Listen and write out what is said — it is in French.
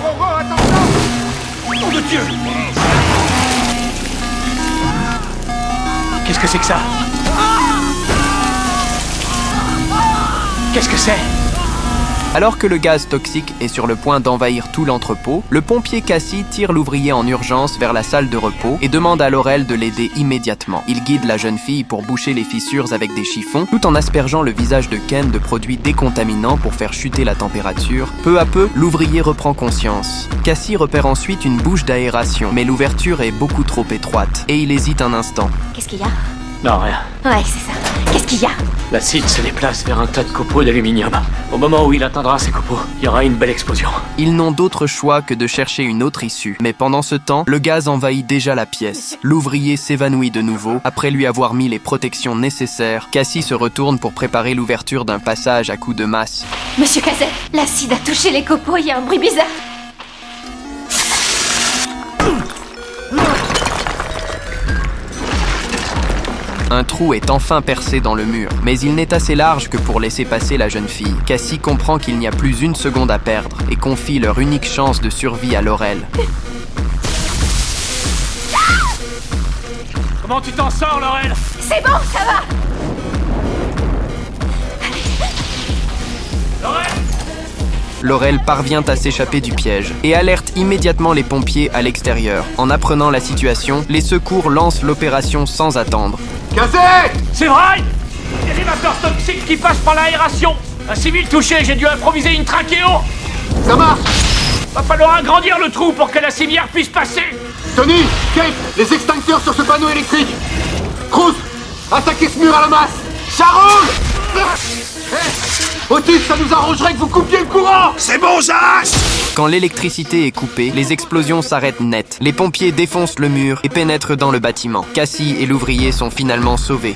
attention! Nom de Dieu! Qu'est-ce que c'est que ça? Qu'est-ce que c'est? Alors que le gaz toxique est sur le point d'envahir tout l'entrepôt, le pompier Cassie tire l'ouvrier en urgence vers la salle de repos et demande à Laurel de l'aider immédiatement. Il guide la jeune fille pour boucher les fissures avec des chiffons, tout en aspergeant le visage de Ken de produits décontaminants pour faire chuter la température. Peu à peu, l'ouvrier reprend conscience. Cassie repère ensuite une bouche d'aération, mais l'ouverture est beaucoup trop étroite, et il hésite un instant. Qu'est-ce qu'il y a? Non, rien. Ouais, c'est ça. Qu'est-ce qu'il y a? L'acide se déplace vers un tas de copeaux d'aluminium. Au moment où il atteindra ces copeaux, il y aura une belle explosion. Ils n'ont d'autre choix que de chercher une autre issue. Mais pendant ce temps, le gaz envahit déjà la pièce. L'ouvrier s'évanouit de nouveau. Après lui avoir mis les protections nécessaires, Cassie se retourne pour préparer l'ouverture d'un passage à coups de masse. Monsieur Cazet, l'acide a touché les copeaux, il y a un bruit bizarre. Un trou est enfin percé dans le mur, mais il n'est assez large que pour laisser passer la jeune fille. Cassie comprend qu'il n'y a plus une seconde à perdre et confie leur unique chance de survie à Laurel. Comment tu t'en sors, Laurel? C'est bon, ça va. Laurel! Laurel parvient à s'échapper du piège et alerte immédiatement les pompiers à l'extérieur. En apprenant la situation, les secours lancent l'opération sans attendre. Cazet! C'est vrai! Dérivateur toxique qui passe par l'aération! Un civil touché, j'ai dû improviser une trachéo! Ça marche! Va falloir agrandir le trou pour que la civière puisse passer! Tony! Kate! Les extincteurs sur ce panneau électrique! Cruz! Attaquez ce mur à la masse! Ça roule! Otis, ça nous arrangerait que vous coupiez le courant! C'est bon, j'arrache! Quand l'électricité est coupée, les explosions s'arrêtent net. Les pompiers défoncent le mur et pénètrent dans le bâtiment. Cassie et l'ouvrier sont finalement sauvés.